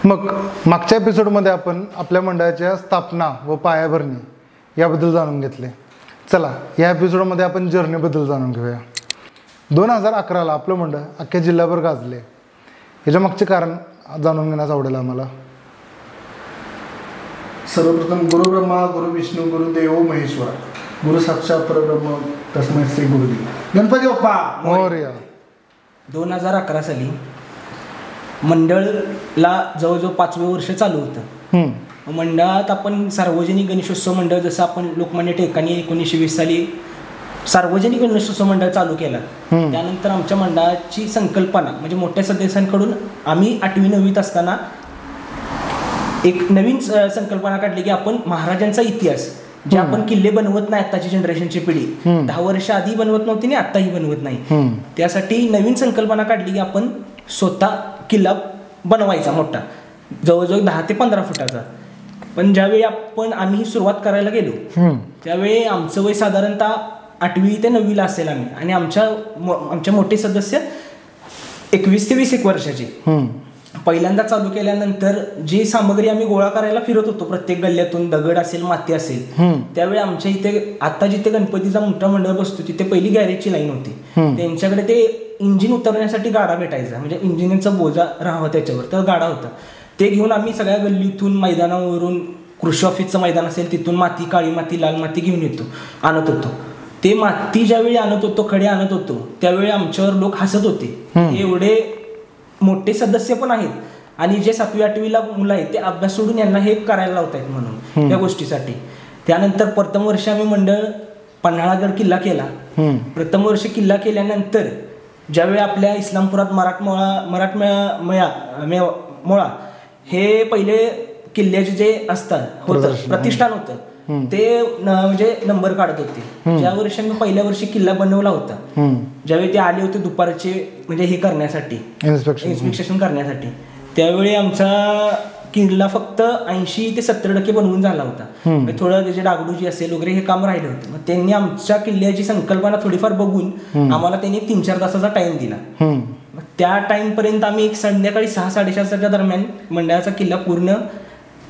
मग मागच्या एपिसोडमध्ये आपण आपल्या मंडळाच्या स्थापना व पायाभरणी याबद्दल जाणून घेतले. चला या एपिसोडमध्ये आपण जर्नीबद्दल जाणून घेऊया. 2011ला आपलं मंडळ अख्ख्या जिल्ह्याभर गाजले. याच्या मागचे कारण जाणून घेण्यास आवडेल आम्हाला. सर्वप्रथम गुरु ब्रह्मा गुरु विष्णू गुरुदेव महेश्वरा गुरु साक्षात परब्रह्म तस्मै श्री गुरुदेव गणपती बाप्पा मोरया. 2011 साली मंडळला जवळजवळ 5वे वर्ष चालू होतं. मंडळात आपण सार्वजनिक गणेशोत्सव मंडळ, जसं आपण लोकमान्य टिळकांनी 1920 साली सार्वजनिक गणेशोत्सव मंडळ चालू केला. त्यानंतर आमच्या मंडळाची संकल्पना म्हणजे मोठ्या सदस्यांकडून आम्ही 8वी 9वीत असताना एक नवीन संकल्पना काढली की आपण महाराजांचा इतिहास, जे आपण किल्ले बनवत नाही, आत्ताची जनरेशनची पिढी 10 वर्ष आधी बनवत नव्हती आणि आत्ताही बनवत नाही, त्यासाठी नवीन संकल्पना काढली की आपण स्वतः किल्ला बनवायचा मोठा, जवळजवळ 10 ते 15 फुटाचा. पण ज्यावेळी आम्ही सुरुवात करायला गेलो त्यावेळी आमचं वय साधारणतः 8वी ते 9वीला असेल आम्ही, आणि आमच्या मोठे सदस्य 21 ते 21 वर्षाचे. पहिल्यांदा चालू केल्यानंतर जी सामग्री आम्ही गोळा करायला फिरत होतो प्रत्येक गल्ल्यातून, दगड असेल माती असेल, त्यावेळी आमच्या इथे आता जिथे गणपतीचा मोठा मंडळ बसतो तिथे पहिली गॅरेजची लाईन होती. त्यांच्याकडे ते इंजिन उतरण्यासाठी गाडा भेटायचा, म्हणजे इंजिनचा बोजा राहावा त्याच्यावर, तर गाडा होता. ते घेऊन आम्ही सगळ्या गल्लीतून मैदानावरून, कृषी ऑफिसचं मैदान असेल तिथून माती, काळी माती, लाल माती घेऊन आणत होतो. ते माती ज्यावेळी आणत होतो, खडे आणत होतो, त्यावेळी आमच्यावर लोक हसत होते. एवढे मोठे सदस्य पण आहेत आणि जे 7वी 8वीला मुलं आहेत ते अभ्यास सोडून यांना हे करायला लावत आहेत म्हणून या गोष्टीसाठी. त्यानंतर प्रथम वर्ष आम्ही मंडळ पन्हाळागड किल्ला केला. प्रथम वर्ष किल्ला केल्यानंतर ज्यावेळी आपल्या इस्लामपुरात मराठमोळा हे पहिले किल्ल्याचे जे असतात होतं प्रतिष्ठान होतं ते म्हणजे नंबर काढत होते. ज्या वर्षी आम्ही पहिल्या वर्षी किल्ला बनवला होता, ज्यावेळी ते आले होते दुपारचे म्हणजे हे करण्यासाठी, इन्स्पेक्शन करण्यासाठी, त्यावेळी आमचा किल्ला फक्त 80 ते 70% बनवून झाला होता. थोडं त्याचे डागडुजी असेल वगैरे हे काम राहिलं होतं. मग त्यांनी आमच्या किल्ल्याची संकल्पना थोडीफार बघून आम्हाला त्यांनी 3-4 तासाचा टाइम दिला. त्या टाइम पर्यंत आम्ही संध्याकाळी 6-6:30च्या दरम्यान मंडळाचा किल्ला पूर्ण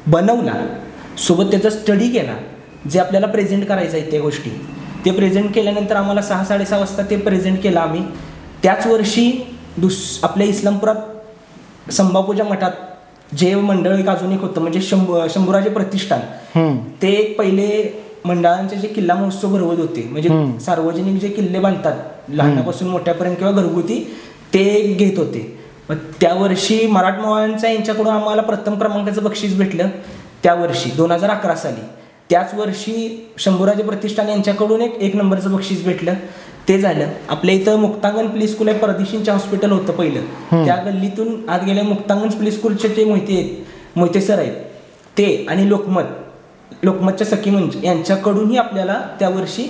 बनवला, सोबत त्याचा स्टडी केला, जे आपल्याला प्रेझेंट करायचं आहे त्या गोष्टी. ते प्रेझेंट केल्यानंतर आम्हाला 6-6:30 वाजता ते प्रेझेंट केलं आम्ही. त्याच वर्षी आपल्या इस्लामपुरात संभापूजा मठात जे मंडळ एक अजून एक होतं म्हणजे शंभूराजे प्रतिष्ठान, ते एक पहिले मंडळांचे जे किल्ला महोत्सव भरवत होते, म्हणजे सार्वजनिक जे किल्ले बांधतात लहानापासून मोठ्यापर्यंत किंवा घरगुती, ते घेत होते. मग त्या वर्षी मराठमोळ्यांचा यांच्याकडून आम्हाला प्रथम क्रमांकाचं बक्षीस भेटलं त्या वर्षी 2011 साली. त्याच वर्षी शंभूराजे प्रतिष्ठान यांच्याकडून एक नंबरचं बक्षीस भेटलं. ते झालं. आपल्या इथं मुक्तांगण प्ले स्कूल आहे, परदेशींचे हॉस्पिटल होतं पहिलं, त्या गल्लीतून आत गेल्या मुक्तांगण प्ले स्कूलचे जे मोहिते सर आहेत ते, आणि लोकमतच्या सखी मंच यांच्याकडूनही आपल्याला त्या वर्षी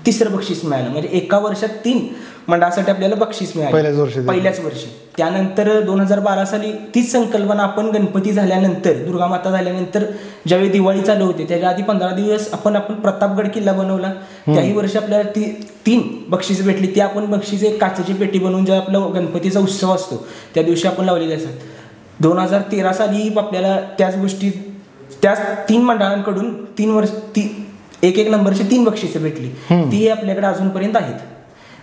3रं बक्षीस मिळालं. म्हणजे एका वर्षात 3 मंडळासाठी आपल्याला बक्षीस मिळालं पहिल्याच वर्षी. त्यानंतर 2012 साली तीच संकल्पना आपण गणपती झाल्यानंतर, दुर्गामाता झाल्यानंतर ज्यावेळी दिवाळी चालू होते त्याच्या आधी 15 दिवस आपण प्रतापगड किल्ला बनवला. त्याही वर्षी आपल्याला 3 बक्षीस भेटली. ती आपण बक्षीस एक काचेची पेटी बनवून जेव्हा आपला गणपतीचा उत्सव असतो त्या दिवशी आपण लावलेले असतात. 2013 साली आपल्याला त्याच गोष्टी, त्याच 3 मंडळांकडून 3 वर्ष एक नंबरची 3 बक्षिसं भेटली. ती आपल्याकडे अजूनपर्यंत आहेत.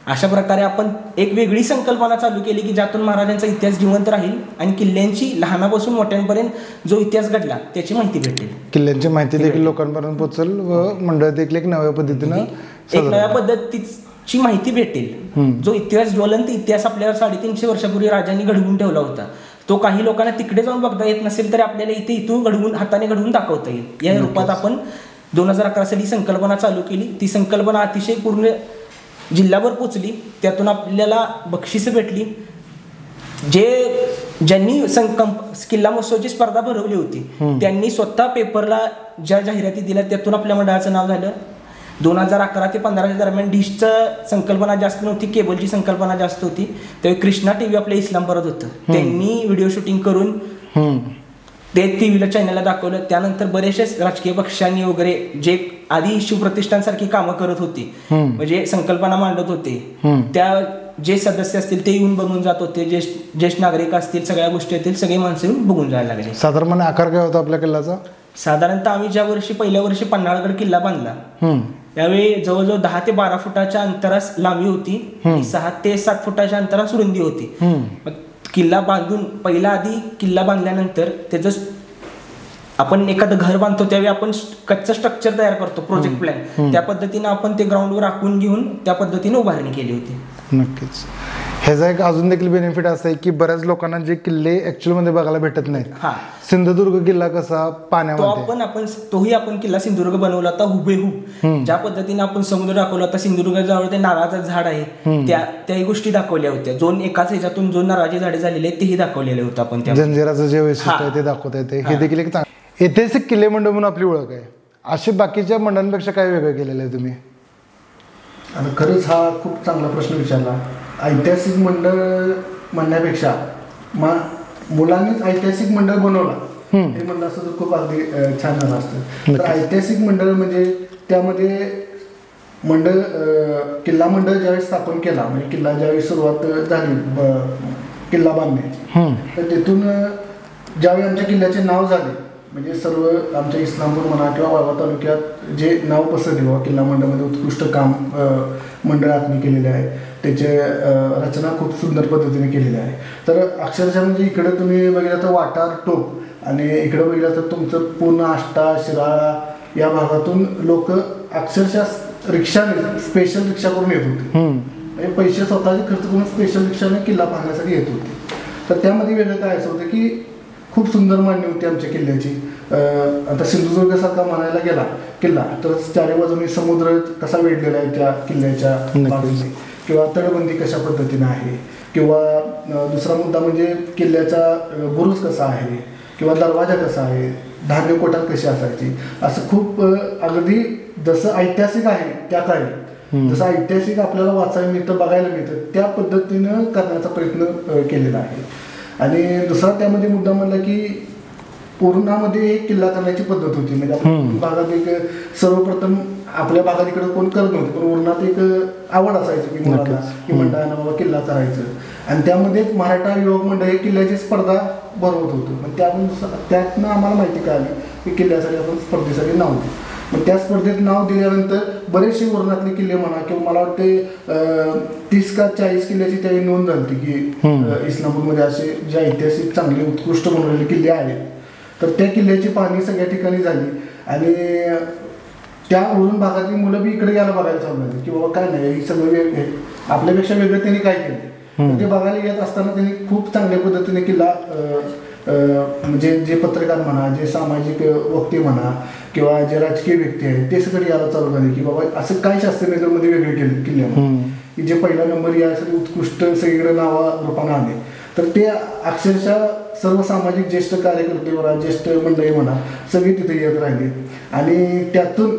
अशा प्रकारे आपण एक वेगळी संकल्पना चालू केली की ज्यातून महाराजांचा इतिहास जिवंत राहील आणि किल्ल्यांची लहानापासून मोठ्यांपर्यंत जो इतिहास घडला त्याची माहिती भेटेल, किल्ल्यांची माहिती देखील लोकांपर्यंत पोहोचेल व मंडळ देखील एक नव्या पद्धतीची माहिती भेटेल. जो इतिहास, ज्वलंत इतिहास आपल्याला 350 वर्षापूर्वी राजांनी घडवून ठेवला होता, तो काही लोकांना तिकडे जाऊन बघता येत नसेल तरी आपल्याला इथून हाताने घडवून दाखवता येईल. या रूपात आपण 2011 साली संकल्पना चालू केली. ती संकल्पना अतिशय पूर्ण जिल्ह्यावर पोचली. त्यातून आपल्याला बक्षिसं भेटली. ज्यांनी किल्ला महोत्सवाची स्पर्धा भरवली होती त्यांनी स्वतः पेपरला ज्या जाहिराती दिल्या त्यातून आपल्या मंडळाचं नाव झालं. 2011 ते 2015 दरम्यान डिशचं संकल्पना जास्त नव्हती, केबलची संकल्पना जास्त होती. त्यावेळी कृष्णा TV आपल्या इस्लामपुरात होतं. त्यांनी व्हिडिओ शूटिंग करून ते टीव्हीला चॅनलला दाखवलं. त्यानंतर बरेचसे राजकीय पक्षांनी वगैरे जे आधी शिवप्रतिष्ठानसारखी कामं करत होती, म्हणजे संकल्पना मांडत होते, त्या जे सदस्य असतील ते येऊन बघून जात होते, ज्येष्ठ नागरिक असतील, सगळ्या गोष्टी असतील, सगळे माणसं येऊन बघून जायला लागले. साधारणपणे आकार काय होता आपल्या किल्ल्याचा? साधारणतः आम्ही ज्या वर्षी पहिल्या वर्षी पन्हाळगड किल्ला बांधला हम्म. त्यावेळी जवळजवळ 10 ते 12 फुटाच्या अंतरास लांबी होती आणि 6 ते 7 फुटाच्या अंतरास रुंदी होती. मग किल्ला बांधून पहिला आधी किल्ला बांधल्यानंतर त्याचं आपण एखादं घर बांधतो त्यावेळी आपण कच्चं स्ट्रक्चर तयार करतो, प्रोजेक्ट प्लॅन, त्या पद्धतीनं आपण ते ग्राउंडवर आखून घेऊन त्या पद्धतीने उभारणी केली होती. नक्कीच. ह्याचा एक अजून देखील बेनिफिट असं आहे की बऱ्याच लोकांना जे किल्ले ऍक्च्युअल मध्ये बघायला भेटत नाहीत. सिंधुदुर्ग किल्ला कसा पाण्यामध्ये, तोही आपण किल्ला सिंधुदुर्ग बनवला होता हुबेहूब. ज्या पद्धतीने आपण समुद्र दाखवला होता, सिंधुदुर्गाजवळ ते नारळाचं झाड आहे, त्याही गोष्टी दाखवल्या होत्या. एकाच ह्याच्यातून जो नारळाची झाडे झालेली आहेत तेही दाखवलेले होते आपण. जंजिराचं जे वैशिष्ट्य आहे ते दाखवता येते. हे देखील एक ऐतिहासिक किल्ले मंडळ म्हणून आपली ओळख आहे. असे बाकीच्या मंडळांपेक्षा काय वेगळं केलेलं आहे तुम्ही? आणि खरंच हा खूप चांगला प्रश्न विचारला. ऐतिहासिक मंडळ म्हणण्यापेक्षा मुलांनीच ऐतिहासिक मंडळ बनवला हे म्हणलं असं तर खूप अगदी छान झालं असतं. तर ऐतिहासिक मंडळ म्हणजे त्यामध्ये किल्ला मंडळ ज्यावेळेस स्थापन केला, म्हणजे किल्ला ज्यावेळेस सुरुवात झाली किल्ला बांधण्याची, तर तिथून ज्यावेळी आमच्या किल्ल्याचे नाव झाले, म्हणजे सर्व आमच्या इस्लामपूर म्हणा किंवा वाळवा तालुक्यात जे नाव पसरले बाबा किल्ला मंडळामध्ये उत्कृष्ट काम मंडळ आखणी केलेले आहे, त्याचे रचना खूप सुंदर पद्धतीने केलेली आहे. तर अक्षरशः म्हणजे इकडे तुम्ही बघितलं तर वाटार टोप आणि इकडे बघितलं तर तुमचं पूर्ण आष्टा शिराळा या भागातून लोक अक्षरशः रिक्षाने स्पेशल रिक्षा करून येत होते. म्हणजे पैसे स्वतःचे खर्च करून स्पेशल रिक्षाने किल्ला पाहण्यासाठी येत होते. तर त्यामध्ये वेगळं काय असं होतं की खूप सुंदर मांडणी होती आमच्या किल्ल्याची. आता सिंधुदुर्गासारखा म्हणायला गेला किल्ला तर चारी बाजूने समुद्र कसा वेढलेला आहे त्या किल्ल्याच्या बाजूने, किंवा तटबंदी कशा पद्धतीने आहे, किंवा दुसरा मुद्दा म्हणजे किल्ल्याचा बुरुज कसा आहे, किंवा दरवाजा कसा आहे, धान्य कोठार कशी असायची, असं खूप अगदी जसं ऐतिहासिक आहे त्या काळी, जसं ऐतिहासिक आपल्याला वाचायला मिळतं, बघायला मिळतं, त्या पद्धतीनं करण्याचा प्रयत्न केलेला आहे. आणि दुसरा त्यामध्ये मुद्दा म्हणला की पूर्णामध्ये एक किल्ला करण्याची पद्धत होती. म्हणजे आपल्या भागात एक सर्वप्रथम आपल्या भागात इकडे कोण करत नव्हतं, पण उरणात एक आवड असायची की मुलाला की मंडळानं बाबा किल्ला करायचं, आणि त्यामध्येच मराठा युवक मंडळ ही किल्ल्याची स्पर्धा भरवत होतो. मग त्यातनं आम्हाला माहिती कळाली की किल्ल्यासाठी आपण स्पर्धेसाठी नाव देऊ. मग त्या स्पर्धेत नाव दिल्यानंतर बरेचसे उरणातले किल्ले म्हणा, किंवा मला वाटते 30 का 40 किल्ल्याची त्यावेळी नोंद झाली की इस्लामपूरमध्ये असे जे ऐतिहासिक चांगले उत्कृष्ट बनवलेले किल्ले आहेत. तर त्या किल्ल्याची पाहणी सगळ्या ठिकाणी झाली आणि त्या उरण भागातली मुलं बी इकडे यायला बघायला चालू झाली की बाबा काय नाही, ही सगळं वेगळे आपल्यापेक्षा वेगळं त्यांनी काय केलं. ते बघायला येत असताना त्यांनी खूप चांगल्या पद्धतीने किल्ला म्हणजे जे पत्रकार म्हणा, जे सामाजिक वक्ते म्हणा, किंवा जे राजकीय व्यक्ती आहेत ते सगळे यायला चालू झाले की बाबा असं काय शास्त्रीनगरमध्ये वेगळे केले किल्ल्यामध्ये की जे पहिला नंबर यासाठी उत्कृष्ट सगळीकडे नावा रूपाने आले. तर ते अक्षरशः सर्व सामाजिक ज्येष्ठ कार्यकर्ते म्हणा, ज्येष्ठ मंडळी म्हणा, सगळे तिथे येत राहिले. आणि त्यातून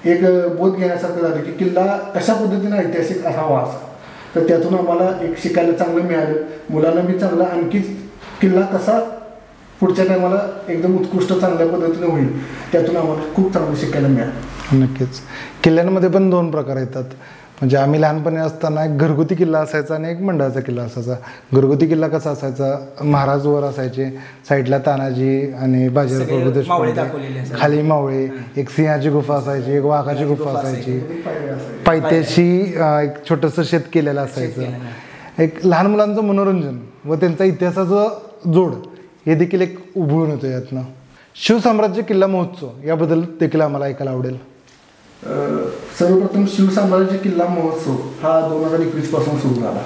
एक बोध घेण्यासारखं झालं की किल्ला कशा पद्धतीने ऐतिहासिक असावा असा. तर त्यातून आम्हाला एक शिकायला चांगलं मिळालं, मुलांना बी चांगलं आणखी किल्ला कसा पुढच्या टायमाला एकदम उत्कृष्ट चांगल्या पद्धतीने होईल त्यातून आम्हाला खूप चांगलं शिकायला मिळालं. नक्कीच. किल्ल्यांमध्ये पण 2 प्रकार येतात. म्हणजे आम्ही लहानपणी असताना एक घरगुती किल्ला असायचा आणि एक मंडळाचा किल्ला असायचा. घरगुती किल्ला कसा असायचा, महाराज वर असायचे, साईडला तानाजी आणि बाजीराव प्रभू देशपांडे, खाली मावळे, एक सिंहाची गुफा असायची, एक वाघाची गुफा असायची, पायथ्याशी एक छोटंसं शेत केलेलं असायचं. एक लहान मुलांचं मनोरंजन व त्यांचा इतिहासाचं जोड हे देखील एक उभून येतो यातनं. शिवसाम्राज्य किल्ला महोत्सव याबद्दल देखील आम्हाला ऐकायला आवडेल. सर्वप्रथम शिवसाम्राज्य किल्ला महोत्सव हा 2021 पासून सुरू झाला.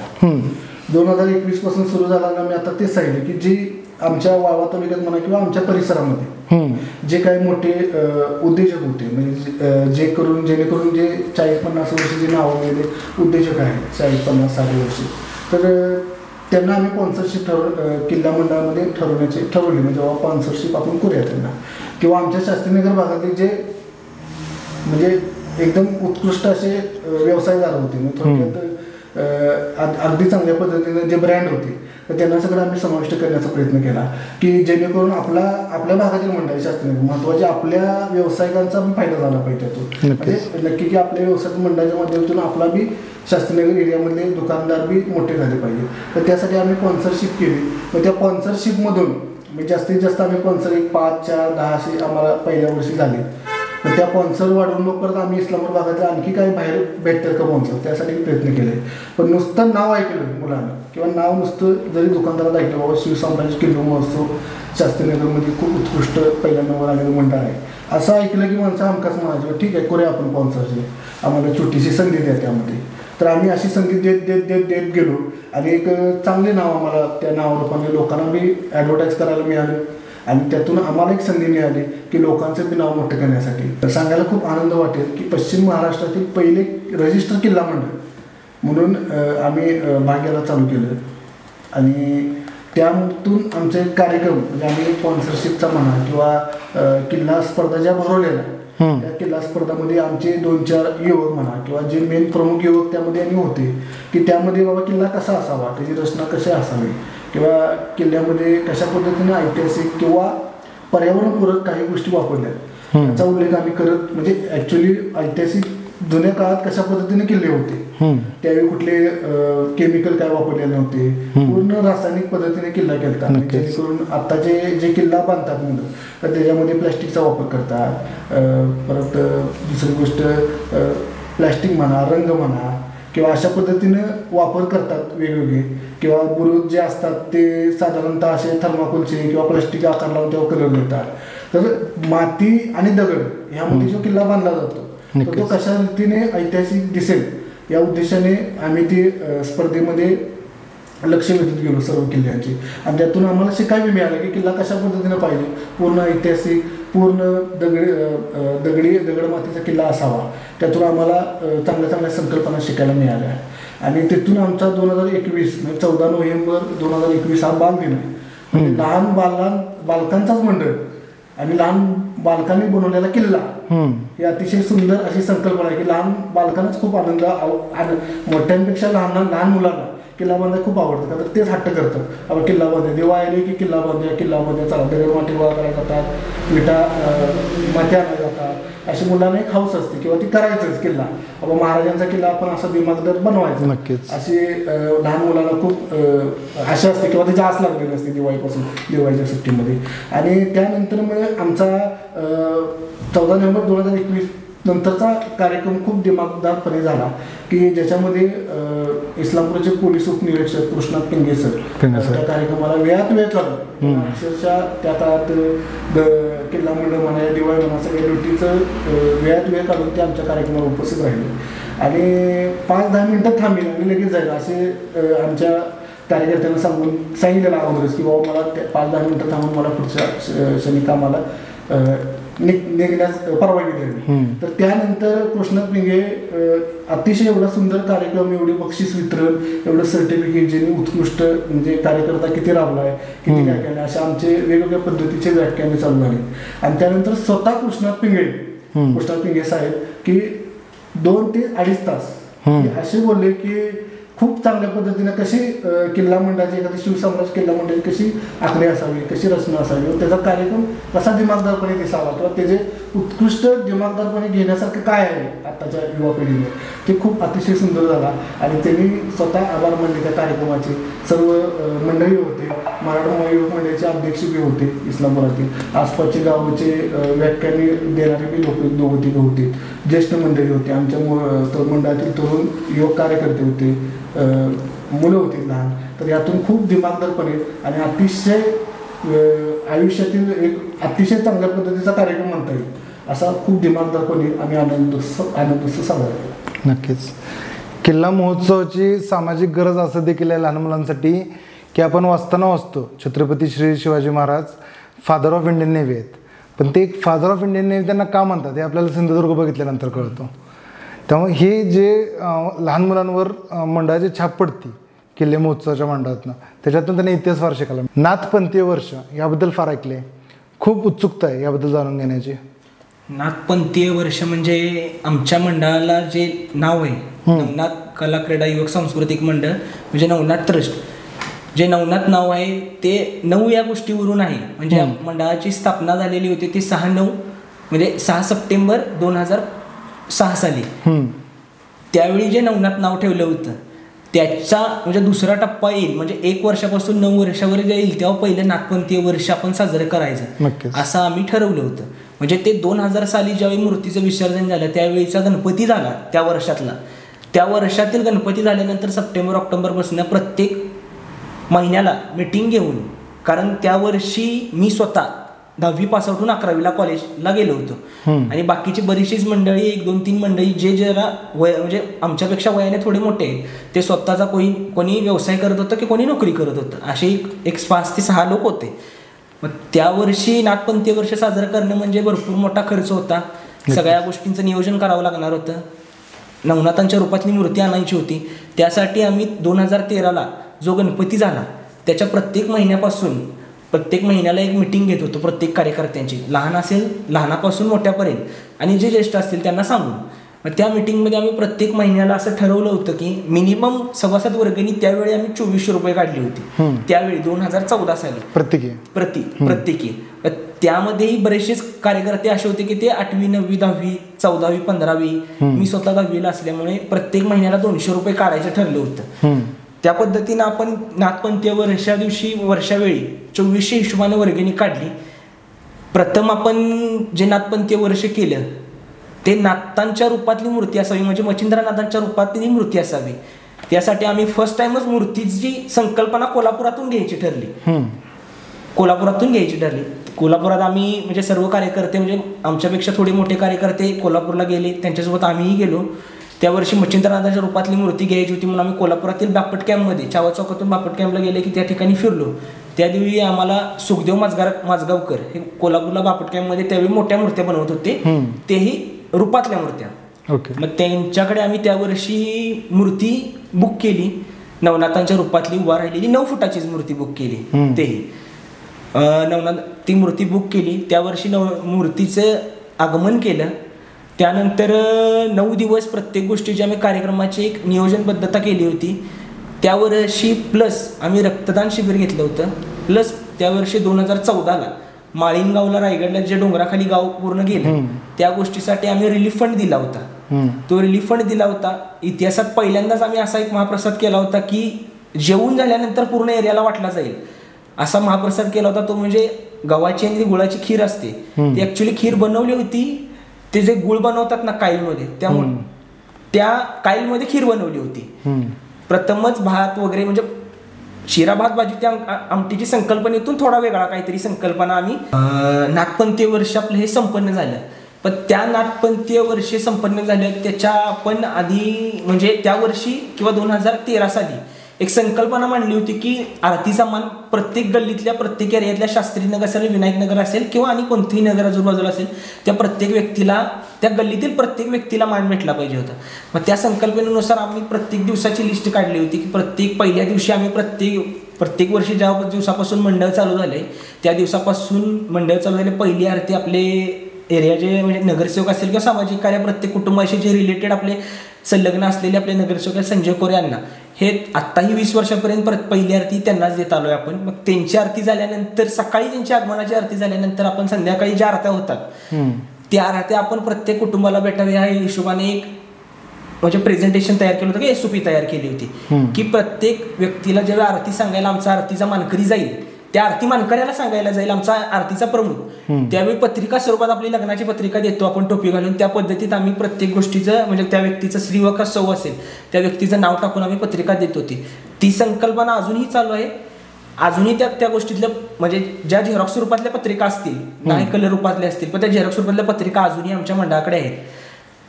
2021 पासून सुरू झाला ना. मी आता तेच सांगितलं की जी आमच्या वाळवा तालुक्यात म्हणा किंवा आमच्या परिसरामध्ये जे काही मोठे उद्योजक होते, म्हणजे जेणेकरून जे 40-50 वर्ष जे नावालेले उद्योजक आहेत 40-50-60 वर्ष, तर त्यांना आम्ही स्पॉन्सरशिप किल्ला मंडळामध्ये ठरवली. म्हणजे बाबा स्पॉन्सरशिप आपण करूया त्यांना, किंवा आमच्या शास्त्रीनगर भागातले जे म्हणजे एकदम उत्कृष्ट असे व्यवसायदार होते, थोडक्यात अगदी चांगल्या पद्धतीने जे ब्रँड होते, तर त्यांना सगळं आम्ही समाविष्ट करण्याचा प्रयत्न केला की जेणेकरून आपल्या भागातील मंडळी शास्त्रीनगर महत्त्वाचे आपल्या व्यावसायिकांचा पण फायदा झाला पाहिजे त्यातून. म्हणजे नक्की की आपल्या व्यवसाय मंडळाच्या माध्यमातून आपला बी शास्त्रीनगर एरियामधले दुकानदार बी मोठे झाले पाहिजे. तर त्यासाठी आम्ही स्पॉन्सरशिप केली. मग त्या स्पॉन्सरशिपमधून म्हणजे जास्तीत जास्त आम्ही स्पॉन्सर 5, 4, 10 असे आम्हाला पहिल्या वर्षी झाले. मग त्या स्पॉन्सर वाढवून मग परत आम्ही इस्लामपूर भागात आणखी काही बाहेर भेटतात का स्पॉन्सर त्यासाठी प्रयत्न केले. पण नुसतं नाव ऐकलं मुलांना किंवा नाव नुसतं जरी दुकानदारात ऐकलं बाबा शिवसंभाजी किल्लो महोत्सव शास्त्रीनगरमध्ये खूप उत्कृष्ट पहिल्या नंबर आलेलं मंडळ आहे असं ऐकलं की माणसं हमखास म्हणायचं ठीक आहे करूया आपण स्पॉन्सरचे आम्हाला छोटीशी संधी द्या त्यामध्ये. तर आम्ही अशी संधी देत गेलो आणि एक चांगले नाव आम्हाला त्या नावारूपाने लोकांना बी ॲडव्हर्टाईज करायला मिळालं आणि त्यातून आम्हाला एक संधी मिळाली की लोकांचं बी नाव मोठं करण्यासाठी. तर सांगायला खूप आनंद वाटेल की पश्चिम महाराष्ट्रातील पहिले रजिस्टर किल्ला मंडळ म्हणून आम्ही भाग घ्यायला चालू केलं आणि त्यातून आमचे कार्यक्रम म्हणजे आम्ही स्पॉन्सरशिपचा म्हणा किंवा किल्ला स्पर्धा ज्या भरवलेल्या त्या किल्ला स्पर्धामध्ये आमचे 2-4 युवक म्हणा किंवा जे मेन प्रमुख युवक त्यामध्ये आम्ही होते की त्यामध्ये बाबा किल्ला कसा असावा त्याची रचना कशी असावी किंवा किल्ल्यामध्ये कशा पद्धतीने ऐतिहासिक किंवा पर्यावरणपूरक काही गोष्टी वापरल्या त्याचा उल्लेख आम्ही करत म्हणजे ॲक्च्युली ऐतिहासिक जुन्या काळात कशा पद्धतीने किल्ले होते त्यावेळी कुठले केमिकल काय वापरलेले नव्हते पूर्ण रासायनिक पद्धतीने किल्ला केलता जेणेकरून आत्ताचे जे किल्ला बांधतात मुलं तर त्याच्यामध्ये प्लॅस्टिकचा वापर करतात. परत दुसरी गोष्ट प्लॅस्टिक म्हणा रंग म्हणा किंवा अशा पद्धतीनं वापर करतात वेगवेगळे किंवा बुरुज जे असतात ते साधारणतः असे थर्माकोलचे किंवा प्लास्टिक आकार लावून त्यावर कलर देतात. तर माती आणि दगड ह्यामध्ये जो किल्ला बांधला जातो तर तो कशा रीतीने ऐतिहासिक दिसेल या उद्देशाने आम्ही ती स्पर्धेमध्ये लक्ष वेधत गेलो सर्व किल्ल्यांची आणि त्यातून आम्हाला शिकायला मिळालं की किल्ला कशा पद्धतीने पाहिजे पूर्ण ऐतिहासिक पूर्ण दगडमातीचा किल्ला असावा. त्यातून आम्हाला चांगल्या चांगल्या संकल्पना शिकायला मिळाल्या आणि तिथून आमचा 2021 म्हणजे 14 नोव्हेंबर 2021 हा बालदिन आहे. म्हणजे लहान बालकांचाच मंडळ आणि लहान बालकांनी बनवलेला किल्ला ही अतिशय सुंदर अशी संकल्पना आहे की लहान बालकांनाच खूप आनंद मोठ्यांपेक्षा लहान मुलांना किल्ला बांधायला खूप आवडतं का तर तेच हट्ट करतं बाबा किल्ला बांधूया दिवा आले की किल्ला बांधूया चला दगड माती गोळा करायला जातात विटा माती आणायला जातात अशी मुलांना एक हाऊस असते किंवा ती करायचंच किल्ला बाबा महाराजांचा किल्ला आपण असा दिमागदार बनवायचा नक्कीच अशी लहान मुलांना खूप आशा असते किंवा त्याची आस लागलेली असते दिवाळीच्या सुट्टीमध्ये. आणि त्यानंतर मग आमचा 14 नोव्हेंबर 2021 नंतरचा कार्यक्रम खूप दिमागदारपणे झाला की ज्याच्यामध्ये इस्लामपूरचे पोलीस उपनिरीक्षक कृष्णात पिंगे सर त्या कार्यक्रमाला वेळात वेळ काढून अक्षरशः त्या काळात किल्ला मंडळ म्हणा दिवाळी म्हणा सगळ्या ड्युटीचं वेळात वेळ काढून ते आमच्या कार्यक्रमाला उपस्थित राहिले आणि 5-10 मिनिटं थांबेल आणि लगेच जाईल असे आमच्या कार्यकर्त्यांना सांगितलेलं अगोदरच की बाबा मला 5-10 मिनिटं थांबून मला पुढच्या क्षणी कामाला निघण्यास परवानगी द्यावी. तर त्यानंतर कृष्णात पिंगे अतिशय एवढा सुंदर कार्यक्रम एवढे बक्षीस वितरण एवढं सर्टिफिकेट ज्यांनी उत्कृष्ट म्हणजे कार्यकर्ता किती राबलाय किती काय केलं अशा आमचे वेगवेगळ्या पद्धतीचे व्याख्याने चालू झाले. आणि त्यानंतर स्वतः कृष्णात पिंगे साहेब की 2 ते 2.5 तास असे बोलले की खूप चांगल्या पद्धतीने कशी किल्ला मंडळाची एखादी शिवसंभाजी किल्ला मंडळाची कशी आखणी असावी कशी रचना असावी व त्याचा कार्यक्रम कसा दिमागदारपणे दिसावा किंवा त्याचे उत्कृष्ट दिमागदारपणे घेण्यासारखं काय आहे आत्ताच्या युवा पिढीने ते खूप अतिशय सुंदर झाला. आणि त्यांनी स्वतः आभार मानले त्या कार्यक्रमाचे. सर्व मंडळी होते मराठा युवक मंडळाचे अध्यक्ष बी होते इस्लामपुरातील आसपासचे गावाचे व्याख्याने देणारे बी लोक 2-3 होते ज्येष्ठ मंडळी होते आमच्या मंडळातील तरुण युवक कार्यकर्ते होते मुलं होती लहान. तर यातून खूप दिमागदारपणे आणि अतिशय आयुष्यातील एक अतिशय चांगल्या पद्धतीचा कार्यक्रम म्हणता येईल असा खूप दिमागदारपणे आम्ही आनंदोत्सव साजरा केला. नक्कीच किल्ला महोत्सवाची सामाजिक गरज असं देखील आहे लहान मुलांसाठी की आपण वाचतो Chhatrapati Shri Shivaji Maharaj father of Indian navy आहेत पण ते फादर ऑफ इंडियन नेव्ही त्यांना का म्हणतात हे आपल्याला सिंधुदुर्ग बघितल्यानंतर कळतं. त्यामुळे हे जे लहान मुलांवर मंडळाची छाप पडते किल्ले महोत्सवाच्या मंडळातनं त्याच्यातून त्यांना इतिहास फार शिकायला. नाथपंथीय वर्ष याबद्दल फार ऐकले खूप उत्सुकता आहे याबद्दल जाणून घेण्याची. नाथपंथीय वर्ष म्हणजे आमच्या मंडळाला जे नाव आहे नवनाथ कला क्रीडा युवक सांस्कृतिक मंडळ म्हणजे नवनाथ ट्रस्ट जे नवनाथ नाव आहे ते 9 या गोष्टीवरून आहे. म्हणजे मंडळाची स्थापना झालेली होती ती 6 सप्टेंबर 2006 साली त्यावेळी जे नवनाथ नाव ठेवलं होतं त्याचा म्हणजे दुसरा टप्पा येईल, म्हणजे 1 वर्षापासून 9 वर्षावर जे येईल तेव्हा पहिलं नागपंथीय वर्ष आपण साजरं करायचं नक्कीच. असं आम्ही ठरवलं होतं. म्हणजे ते 2000 साली ज्यावेळी मूर्तीचं विसर्जन झालं त्यावेळीचा गणपती झाला त्या वर्षातला, त्या वर्षातील गणपती झाल्यानंतर सप्टेंबर ऑक्टोबरपासून प्रत्येक महिन्याला मीटिंग घेऊन, कारण त्या वर्षी मी स्वतः 10वी पासआउटून 11वीला कॉलेजला गेलो होतो आणि बाकीची बरीचशीच मंडळी 1-2-3 मंडळी जे जरा म्हणजे आमच्यापेक्षा वयाने थोडे मोठे ते स्वतःचा कोणी व्यवसाय करत होतं की कोणी नोकरी करत होतं, असे एक 5 ते 6 लोक होते. मग त्या वर्षी नागपंथीय वर्ष साजरं करणं म्हणजे भरपूर मोठा खर्च होता, सगळ्या गोष्टींचं नियोजन करावं लागणार होतं, नवनाथांच्या रूपातली मूर्ती आणायची होती. त्यासाठी आम्ही 2013ला जो गणपती झाला त्याच्या प्रत्येक महिन्यापासून प्रत्येक महिन्याला एक मिटिंग घेत होतो प्रत्येक कार्यकर्त्यांची, लहान असेल लहानापासून मोठ्यापर्यंत आणि जे ज्येष्ठ असतील त्यांना सांगून. मग त्या मिटिंगमध्ये आम्ही प्रत्येक महिन्याला असं ठरवलं होतं की मिनिमम सभासद वर्गणी त्यावेळी आम्ही 2400 रुपये काढली होती त्यावेळी 2014 साली प्रत्येकी. त्यामध्येही बरेचसेच कार्यकर्ते असे होते की ते 8वी 9वी 10वी 14वी 15वी, मी स्वतः 10वीला असल्यामुळे प्रत्येक महिन्याला 200 रुपये काढायचं ठरलं होतं. त्या पद्धतीनं आपण नागपंथीय वर्षावेळी 2400 हिशोबाने वर्गणी काढली. प्रथम आपण जे नागपंथीय वर्ष केलं ते नाथांच्या रूपातली मूर्ती असावी, म्हणजे मच्छिंद्रनाथांच्या रूपातली मूर्ती असावी. त्यासाठी आम्ही फर्स्ट टाइमच मूर्तीची संकल्पना कोल्हापुरातून घ्यायची ठरली. कोल्हापुरात आम्ही म्हणजे सर्व कार्यकर्ते, म्हणजे आमच्यापेक्षा थोडे मोठे कार्यकर्ते कोल्हापूरला गेले, त्यांच्यासोबत आम्हीही गेलो. त्या वर्षी मच्छिंद्रनाथांच्या रूपातली मूर्ती घ्यायची होती म्हणून आम्ही कोल्हापुरातील बापट कॅम्पमध्ये चावा चौकातून बापट कॅम्पला गेले की त्या ठिकाणी फिरलो. त्या दिवशी आम्हाला सुखदेव माझगावकर हे कोल्हापूरला बापट कॅम्पमध्ये त्यावेळी मोठ्या मूर्त्या बनवत होते, तेही रूपातल्या मूर्त्या. मग त्यांच्याकडे आम्ही त्या वर्षी मूर्ती बुक केली, नवनाथांच्या रूपातली उभा राहिलेली 9 फुटाचीच मूर्ती बुक केली. तेही नवनाथ ती मूर्ती बुक केली. त्या वर्षी मूर्तीचं आगमन केलं. त्यानंतर 9 दिवस प्रत्येक गोष्टीची आम्ही कार्यक्रमाची एक नियोजनबद्धता केली होती. त्या वर्षी प्लस आम्ही रक्तदान शिबिर घेतलं होतं. प्लस त्या वर्षी 2014ला माळीनगावला रायगडला जे डोंगराखाली गाव पूर्ण गेलं त्या गोष्टीसाठी आम्ही रिलीफ फंड दिला होता. तो रिलीफ फंड दिला होता. इतिहासात पहिल्यांदाच आम्ही असा एक महाप्रसाद केला होता की जेवून झाल्यानंतर पूर्ण एरियाला वाटला जाईल असा महाप्रसाद केला होता. तो म्हणजे गव्हाची आणि गुळाची खीर असते ती ऍक्च्युली खीर बनवली होती. ते जे गुळ बनवतात ना काईलमध्ये, त्यामुळे त्या काईलमध्ये खीर बनवली होती. प्रथमच भात वगैरे म्हणजे शिरा भात भाजी त्या आमटीची संकल्पनेतून थोडा वेगळा काहीतरी संकल्पना आम्ही नागपंथीय वर्ष आपलं हे संपन्न झालं. पण त्या नागपंथीय वर्ष संपन्न झालं त्याच्या आपण आधी म्हणजे त्या वर्षी किंवा 2013 साली एक संकल्पना मांडली होती की आरतीचा मान प्रत्येक गल्लीतल्या प्रत्येक एरियातल्या शास्त्री नगर असेल, विनायक नगर असेल किंवा आणि कोणतेही नगर आजूबाजूला असेल त्या प्रत्येक व्यक्तीला, त्या गल्लीतील प्रत्येक व्यक्तीला मान भेटला पाहिजे होता. मग त्या संकल्पनेनुसार आम्ही प्रत्येक दिवसाची लिस्ट काढली होती की प्रत्येक पहिल्या दिवशी आम्ही प्रत्येक वर्षी ज्या दिवसापासून मंडळ चालू झाले त्या दिवसापासून मंडळ चालू झाले पहिली आरती आपले एरियाचे म्हणजे नगरसेवक असतील किंवा सामाजिक कार्य प्रत्येक कुटुंबाशी जे रिलेटेड आपले संलग्न असलेले आपले नगरसेवक संजय कोरे यांना हे आत्ताही 20 वर्षापर्यंत पहिली आरती त्यांनाच देत आलोय आपण. मग त्यांची आरती झाल्यानंतर सकाळी त्यांची आगमनाची आरती झाल्यानंतर आपण संध्याकाळी ज्या आरत्या होतात त्या आरत्या आपण प्रत्येक कुटुंबाला भेटावे ह्या हिशोबाने एक म्हणजे प्रेझेंटेशन तयार केलं होतं की SOP तयार केली होती की प्रत्येक व्यक्तीला जेव्हा आरती सांगायला आमचा आरतीचा मानकरी जाईल त्या आरती मानकऱ्याला सांगायला जाईल आमचा आरतीचा प्रमुख, त्यावेळी पत्रिका स्वरूपात आपली लग्नाची पत्रिका देतो आपण टोपी घालून. त्या पद्धतीत आम्ही प्रत्येक गोष्टीचं म्हणजे त्या व्यक्तीचं स्त्री व सौ असेल त्या व्यक्तीचं नाव टाकून आम्ही पत्रिका देत होती. ती संकल्पना अजूनही चालू आहे. अजूनही त्या गोष्टीतल्या म्हणजे ज्या झेरॉक्स रूपातल्या पत्रिका असतील नाही कलर रूपातल्या असतील पण त्या झेरॉक्स रूपातल्या पत्रिका अजूनही आमच्या मंडळाकडे आहेत.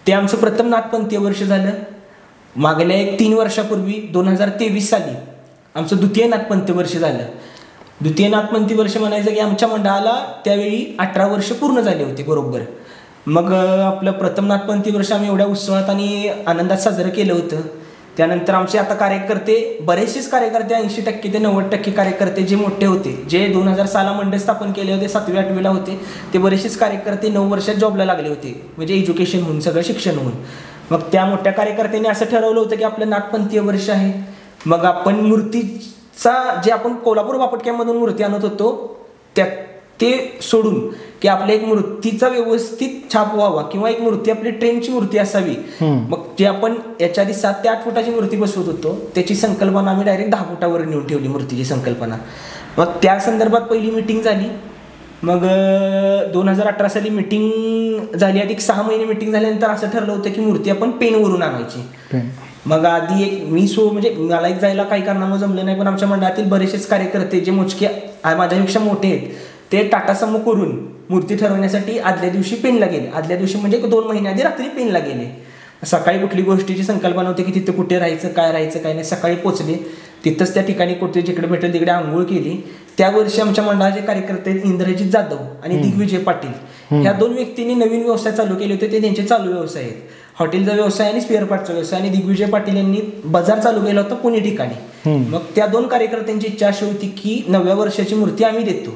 ते आमचं प्रथम नागपंथीय वर्ष झालं. मागल्या 3 वर्षापूर्वी 2023 साली आमचं द्वितीय नागपंथीय वर्ष झालं. द्वितीय नागपंथी वर्ष म्हणायचं की आमच्या मंडळाला त्यावेळी 18 वर्ष पूर्ण झाले होते बरोबर. मग आपलं प्रथम नागपंथी वर्ष आम्ही एवढ्या उत्सवात आणि आनंदात साजरं केलं होतं. त्यानंतर आमचे आता कार्यकर्ते बरेचसेच कार्यकर्ते 80% ते 90% कार्यकर्ते जे मोठे होते जे 2000 साला मंडळ स्थापन केले होते 7वी 8वीला होते ते बरेचसेच कार्यकर्ते 9 वर्षात जॉबला लागले होते म्हणजे एज्युकेशन होऊन सगळं शिक्षण होऊन. मग त्या मोठ्या कार्यकर्त्यांनी असं ठरवलं होतं की आपलं नागपंथीय वर्ष आहे. मग आपण जे आपण कोल्हापूर बापट कॅम्पमधून मूर्ती आणत होतो ते सोडून की आपल्या एक मूर्तीचा व्यवस्थित छाप व्हावा किंवा एक मूर्ती आपली ट्रेनची मूर्ती असावी. मग जे आपण याच्या आधी 7 ते 8 फुटाची मूर्ती बसवत होतो त्याची संकल्पना आम्ही डायरेक्ट 10 फुटावर नेऊन ठेवली मूर्तीची संकल्पना. मग त्या संदर्भात पहिली मीटिंग झाली. मग 2018 साली मीटिंग झाली. अधिक 6 महिने मीटिंग झाल्यानंतर असं ठरलं होतं की मूर्ती आपण पेनवरून आणायची. मग आधी एक म्हणजे मला एक जायला काही कारणामुळे जमलं नाही, पण आमच्या मंडळातील बरेचसेच कार्यकर्ते जे मोजके माझ्यापेक्षा मोठे आहेत ते टाटा समूह करून मूर्ती ठरवण्यासाठी आदल्या दिवशी पेनला गेले. आदल्या दिवशी म्हणजे 2 महिन्याआधी रात्री पेनला गेले. सकाळी कुठली गोष्टीची संकल्पना होती की तिथं कुठे राहायचं काय नाही. सकाळी पोचले, तिथंच त्या ठिकाणी कुठे जिकडे भेटेल तिकडे आंघोळ केली. त्या वर्षी आमच्या मंडळाचे कार्यकर्ते इंद्रजित जाधव आणि दिग्विजय पाटील ह्या 2 व्यक्तींनी नवीन व्यवसाय चालू केले होते. ते त्यांचे चालू व्यवसाय आहेत, हॉटेलचा व्यवसाय आणि स्पेअर पार्टचा व्यवसाय. आणि दिग्विजय पाटील यांनी बाजार चालू केला होता पुणे ठिकाणी. मग त्या 2 कार्यकर्त्यांची इच्छा अशी होती की 9व्या वर्षाची मूर्ती आम्ही देतो.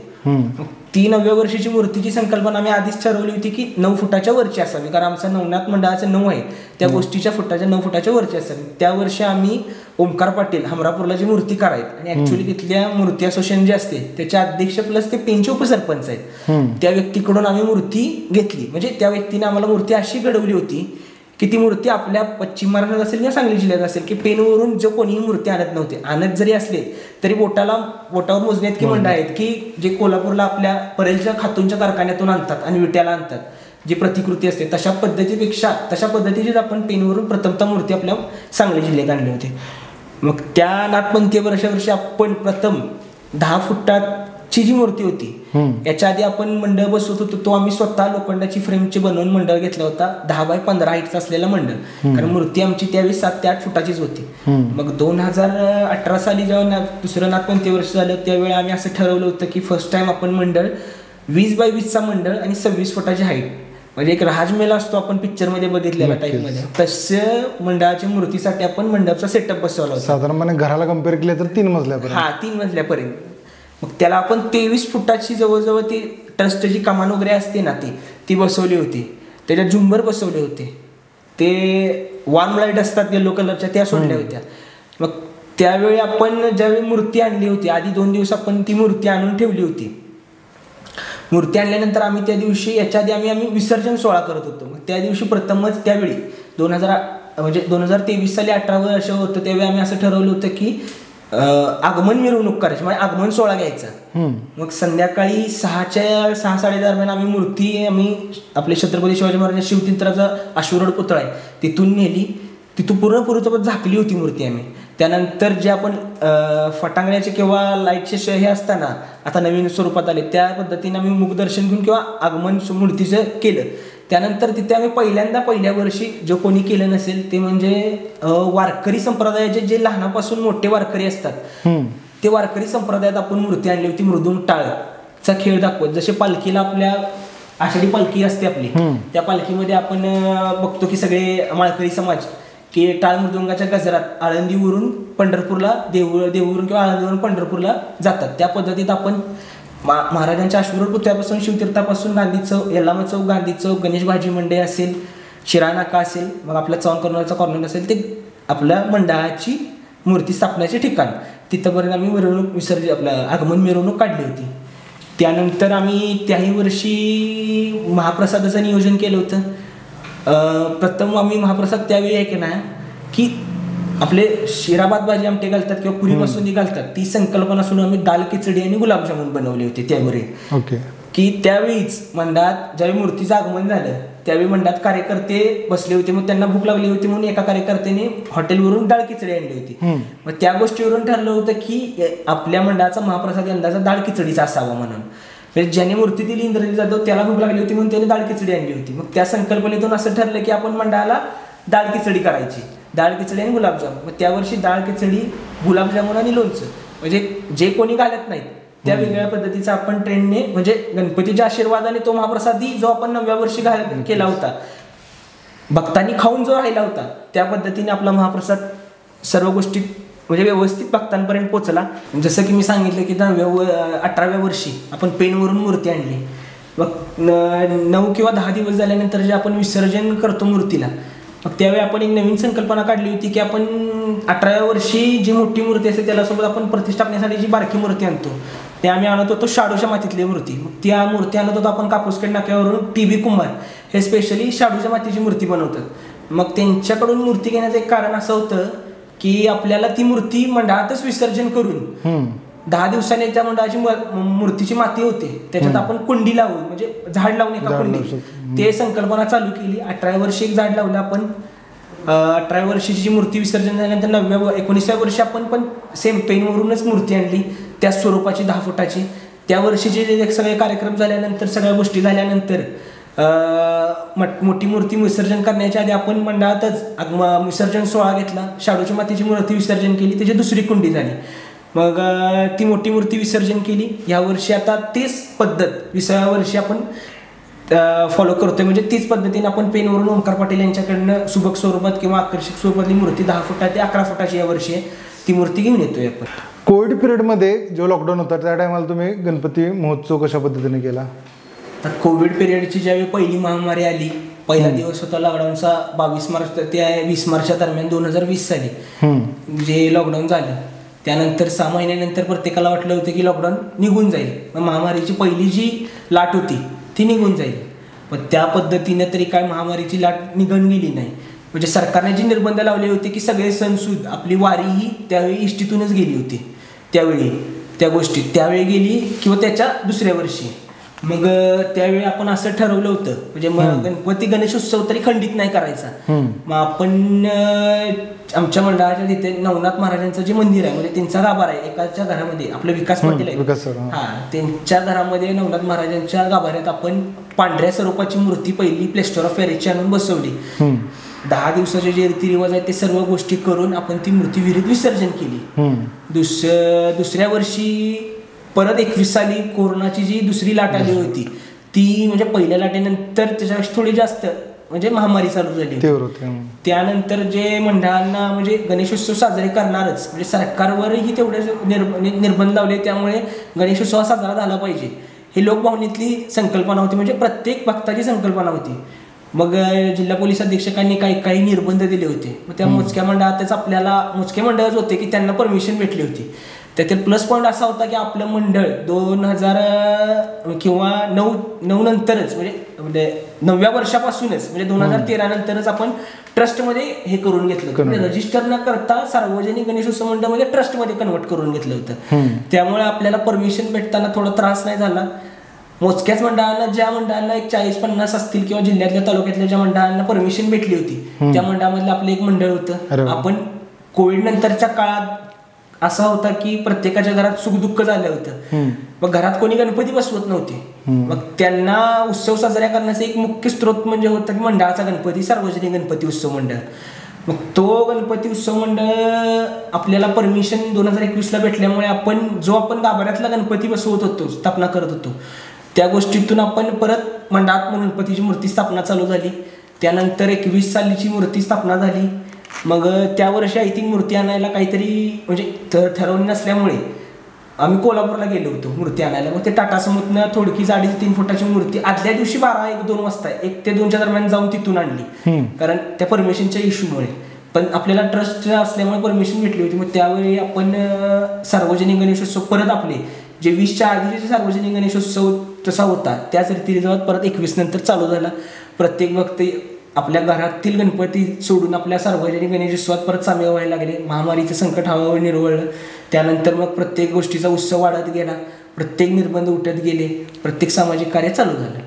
ती 9व्या वर्षाची मूर्तीची संकल्पना आम्ही आधीच ठरवली होती की 9 फुटाच्या वरची असावी, कारण आमचा नवनाथ मंडळाचं 9 आहे त्या गोष्टीच्या 9 फुटाच्या वरची असावी. त्या वर्षी आम्ही ओमकार पाटील हमरापूरला जी मूर्तीकार आहेत आणि ऍक्च्युली तिथल्या मूर्ती असोसिएशन जे असते त्याचे अध्यक्ष प्लस ते पेनचे उपसरपंच आहेत, त्या व्यक्तीकडून आम्ही मूर्ती घेतली. म्हणजे त्या व्यक्तीने आम्हाला मूर्ती अशी घडवली होती की ती मूर्ती आपल्या पश्चिम महाराष्ट्रात असेल किंवा सांगली जिल्ह्यात असेल की पेनवरून जो कोणीही मूर्ती आणत नव्हते. आणत जरी असले तरी बोटावर मोजणे इतके मंडळ आहेत की जे कोल्हापूरला आपल्या परेलच्या खातूंच्या कारखान्यातून आणतात आणि विट्याला आणतात, जी प्रतिकृती असते तशा पद्धतीचीच आपण पेनवरून प्रथमतः मूर्ती आपल्या सांगली जिल्ह्यात आणली होती. मग त्या नाथपंथीय वर्षी आपण प्रथम 10 फुटाची जी मूर्ती होती, याच्या आधी आपण मंडळ बसवत होतो तो आम्ही स्वतः लोखंडाची फ्रेमची बनवून मंडळ घेतला होता, 10 बाय 15 हाईटचा असलेला मंडळ. कारण मूर्ती आमची त्यावेळी 7 ते 8 फुटाचीच होती. मग 2018 साली जेव्हा दुसरं नाथपंथीय वर्ष झालं त्यावेळी आम्ही असं ठरवलं होतं की फर्स्ट टाइम आपण मंडळ 20 बाय 20चा मंडळ आणि 26 फुटाची हाईट, म्हणजे एक राजमेला असतो आपण पिक्चरमध्ये बघितलेला टाईपमध्ये, तसं मंडळाच्या मूर्तीसाठी आपण मंडळाचा सेटअप बसवला होता. साधारणपणे घराला कम्पेअर केले तर 3 मजल्यापर्यंत. 3 मजल्यापर्यंत. मग त्याला आपण 23 फुटाची जवळजवळ ती ट्रस्टची कमान वगैरे असते ना ती बसवली होती. त्याच्यात झुंबर बसवले होते, ते वॉर्म लाईट असतात येलो कलरच्या त्या सोडल्या होत्या. मग त्यावेळी आपण ज्यावेळी मूर्ती आणली होती आधी 2 दिवस आपण ती मूर्ती आणून ठेवली होती. मूर्ती आणल्यानंतर आम्ही त्या दिवशी याच्या आधी आम्ही विसर्जन सोहळा करत होतो. मग त्या दिवशी प्रथमच त्यावेळी 2023 साली 18 वर्ष होतं त्यावेळी आम्ही असं ठरवलं होतं की आगमन मिरवणूक करायची, म्हणजे आगमन सोहळा घ्यायचा. मग संध्याकाळी 6:30 दरम्यान आम्ही मूर्ती आपले छत्रपती शिवाजी महाराज शिवतीर्थराचा अश्वरोड पुतळा आहे तिथून नेली. तिथून पूर्णपणे झाकली होती मूर्ती आम्ही. त्यानंतर जे आपण फटांगण्याचे किंवा लाईटचे हे असताना आता नवीन स्वरूपात आले त्या पद्धतीने आम्ही मुखदर्शन घेऊन किंवा आगमन मूर्तीचं केलं. त्यानंतर तिथे आम्ही पहिल्या वर्षी जो कोणी केलं नसेल ते म्हणजे वारकरी संप्रदायाचे जे लहानापासून मोठे वारकरी असतात ते वारकरी संप्रदायात आपण मूर्ती आणली होती. मृदुंग टाळचा खेळ दाखवत, जसे पालखीला आपल्या आषाढी पालखी असते आपली, त्या पालखीमध्ये आपण बघतो की सगळे माळकरी समाज की टाळ मृदुंगाच्या गजरात आळंदीवरून पंढरपूरला देहूवरून किंवा आळंदीवरून पंढरपूरला जातात. त्या पद्धतीत आपण महाराजांच्या अश्वरोड पुतळ्यापासून शिवतीर्थापासून गांधी चौक, यल्लामा चौक, गांधी चौक, गणेश भाजी मंडई असेल, शिरानाका असेल, मग आपला चव्हाण कॉर्नरचा कॉर्नर असेल, ते आपल्या मंडळाची मूर्ती स्थापण्याचे ठिकाण तिथंपर्यंत आम्ही आपलं आगमन मिरवणूक काढली होती. त्यानंतर आम्ही त्याही वर्षी महाप्रसादाचं नियोजन केलं होतं. प्रथम आम्ही महाप्रसाद त्यावेळी आहे की नाही की आपले शिराबाद भाजी आमटे घालतात किंवा पुरीपासून जी घालतात ती संकल्पना सोडून आम्ही दाल खिचडी आणि गुलाबजामुन बनवले होते त्यावेळी. की त्यावेळीच मंडळात ज्यावेळी मूर्तीचं आगमन झालं त्यावेळी मंडळात कार्यकर्ते बसले होते. मग त्यांना भूक लागली होती म्हणून एका कार्यकर्त्याने हॉटेलवरून डाळ खिचडी आणली होती. मग त्या गोष्टीवरून ठरलं होतं की आपल्या मंडळाचा महाप्रसाद यंदाचा डाळ खिचडीचा असावा म्हणून. म्हणजे ज्याने मूर्ती दिली इंद्रजित जाधव त्याला भूक लागली होती म्हणून त्याने डाळ खिचडी आणली होती. मग त्या संकल्पनेतून असं ठरलं की आपण मंडळाला डाळ खिचडी करायची, डाळ खिचडी आणि गुलाबजामुन. मग त्यावर्षी डाळ खिचडी, गुलाबजामुन आणि लोणचं, म्हणजे जे कोणी घालत नाहीत त्या वेगळ्या पद्धतीचा आपण ट्रेंडने, म्हणजे गणपतीच्या आशीर्वादाने तो महाप्रसादी जो आपण 9व्या वर्षी केला होता भक्तांनी खाऊन जो राहिला होता त्या पद्धतीने आपला महाप्रसाद सर्व गोष्टी म्हणजे व्यवस्थित भक्तांपर्यंत पोहोचला. जसं की मी सांगितलं की 18व्या वर्षी आपण पेनवरून मूर्ती आणली. मग 9 किंवा 10 दिवस झाल्यानंतर जे आपण विसर्जन करतो मूर्तीला, मग त्यावेळी आपण एक नवीन संकल्पना काढली होती की आपण 18व्या वर्षी जी मोठी मूर्ती असते त्यालासोबत आपण प्रतिष्ठापनेसाठी जी बारकी मूर्ती आणतो ते आम्ही आणत होतो शाडूच्या मातीतली मूर्ती. मग त्या मूर्ती आणत होतो आपण कापूसखेड नाक्यावरून TB कुंभार हे स्पेशली शाडूच्या मातीची मूर्ती बनवतात. मग त्यांच्याकडून मूर्ती घेण्याचं एक कारण असं होतं की आपल्याला ती मूर्ती मंडळातच विसर्जन करून 10 दिवसांनी त्या मंडळाची मूर्तीची माती होते त्याच्यात आपण कुंडी लावू म्हणजे झाड लावून एका कुंडीत ते संकल्पना चालू केली. 18 वर्षी एक झाड लावलं आपण. 18 वर्षाची मूर्ती विसर्जन झाल्यानंतर 19व्या वर्षी आपण पण सेम पेनवरूनच मूर्ती आणली त्याच स्वरूपाची 10 फुटाची. त्या वर्षीचे सगळे कार्यक्रम झाल्यानंतर सगळ्या गोष्टी झाल्यानंतर मोठी मूर्ती विसर्जन करण्याच्या आधी आपण मंडळातच विसर्जन सोहळा घेतला. शाडूच्या मातीची मूर्ती विसर्जन केली त्याची दुसरी कुंडी झाली. मग ती मोठी मूर्ती विसर्जन केली. ह्या वर्षी आता तीच पद्धत 20व्या वर्षी आपण फॉलो करतोय म्हणजे तीच पद्धतीने आपण पेनवरून ओंकार पाटील यांच्याकडनं सुबक स्वरूपात किंवा आकर्षक स्वरूपातली मूर्ती 10 फुटा ते 11 फुटाची या वर्षी ती मूर्ती घेऊन येतोय आपण. कोविड पिरियडमध्ये जो लॉकडाऊन होता त्या टायमाला तुम्ही गणपती महोत्सव कशा पद्धतीने केला? तर कोविड पिरियडची ज्यावेळी पहिली महामारी आली पहिला दिवस होता लॉकडाऊनचा 22 मार्च ते 20 मार्चच्या दरम्यान 2020 साली जे लॉकडाऊन झालं. त्यानंतर 6 महिन्यानंतर प्रत्येकाला वाटलं होतं की लॉकडाऊन निघून जाईल. मग महामारीची पहिली जी लाट होती ती निघून जाईल. पण त्या पद्धतीने तरी काय महामारीची लाट निघून गेली नाही. म्हणजे सरकारने जी निर्बंध लावले होते की सगळे सणसूद आपली वारीही त्यावेळी इष्टीतूनच गेली होती. त्यावेळी त्या गोष्टी त्यावेळी गेली किंवा त्याच्या दुसऱ्या वर्षी. मग त्यावेळी आपण असं ठरवलं होतं म्हणजे गणपती गणेशोत्सव तरी खंडित नाही करायचा. मग आपण आमच्या मंडळाच्या तिथे नवनाथ महाराजांचं जे मंदिर आहे म्हणजे त्यांचा गाभारा आहे एकाच्या घरामध्ये आपलं विकास पाटील आहे त्यांच्या घरामध्ये नवनाथ महाराजांच्या गाभाऱ्यात आपण पांढऱ्या स्वरूपाची मूर्ती पहिली प्लेस्टर ऑफ पॅरिसची आणून बसवली. 10 दिवसाचे जे रीतिरिवाज आहेत ते सर्व गोष्टी करून आपण ती मूर्ती विहिरीत विसर्जन केली. दुसऱ्या वर्षी परत 21 साली कोरोनाची जी दुसरी लाट आली होती ती म्हणजे पहिल्या लाटेनंतर त्याच्यापेक्षा थोडी जास्त म्हणजे महामारी चालू झाली. त्यानंतर जे मंडळांना म्हणजे गणेशोत्सव साजरे करणारच म्हणजे सरकारवरही तेवढे निर्बंध लावले त्यामुळे गणेशोत्सव साजरा झाला पाहिजे ही लोकभावनेतली संकल्पना होती म्हणजे प्रत्येक भक्ताची संकल्पना होती. मग जिल्हा पोलीस अधीक्षकांनी काही निर्बंध दिले होते. मग त्या मोजक्या मंडळातच आपल्याला मोजके मंडळच होते की त्यांना परमिशन भेटली होती. त्यातील प्लस पॉईंट असा होता की आपलं मंडळ 2000 किंवा 9 नंतरच म्हणजे 9व्या वर्षापासूनच म्हणजे 2013 नंतरच आपण ट्रस्टमध्ये हे करून घेतलं. रजिस्टर न करता सार्वजनिक गणेशोत्सव मंडळामध्ये ट्रस्टमध्ये कन्वर्ट करून घेतलं होतं. त्यामुळे आपल्याला परमिशन भेटताना थोडा त्रास नाही झाला. मोजक्याच मंडळांना ज्या मंडळांना एक 40-50 असतील किंवा जिल्ह्यातल्या तालुक्यातल्या ज्या मंडळांना परमिशन भेटली होती त्या मंडळामधलं आपलं एक मंडळ होतं. आपण कोविड नंतरच्या काळात असा होता की प्रत्येकाच्या घरात सुखदुःख झालं होतं. मग घरात कोणी गणपती बसवत नव्हते. मग त्यांना उत्सव साजरा करण्याचा एक मुख्य स्रोत म्हणजे होता की मंडळाचा गणपती सार्वजनिक गणपती उत्सव मंडळ. मग तो गणपती उत्सव मंडळ आपल्याला परमिशन 2021ला भेटल्यामुळे आपण गाभाऱ्यातला गणपती बसवत होतो स्थापना करत होतो त्या गोष्टीतून आपण परत मंडळात गणपतीची मूर्ती स्थापना चालू झाली. त्यानंतर 21 सालीची मूर्ती स्थापना झाली. मग त्या वर्षी आय थिंक मूर्ती आणायला काहीतरी म्हणजे ठरवली नसल्यामुळे आम्ही कोल्हापूरला गेलो होतो मूर्ती आणायला. मग ते टाटा समूथनं थोडकी 3.5 फुटाची मूर्ती आदल्या दिवशी 12-1-2 वाजता 1 ते 2च्या दरम्यान जाऊन तिथून आणली कारण त्या परमिशनच्या इश्यूमुळे. पण आपल्याला ट्रस्ट असल्यामुळे परमिशन भेटली होती. मग त्यावेळी आपण सार्वजनिक गणेशोत्सव परत आपले जे 20च्या आधीचे सार्वजनिक गणेशोत्सव तसा होता त्याच रीतिरिवाज परत 21 नंतर चालू झाला. प्रत्येक भक्त आपल्या घरातील गणपती सोडून आपल्या सार्वजनिक गणेशोत्सवात परत सामील व्हायला लागले. महामारीचं संकट हळूहळू निरवळलं. त्यानंतर मग प्रत्येक गोष्टीचा उत्सव वाढत गेला. प्रत्येक निर्बंध उठत गेले. प्रत्येक सामाजिक कार्य चालू झालं.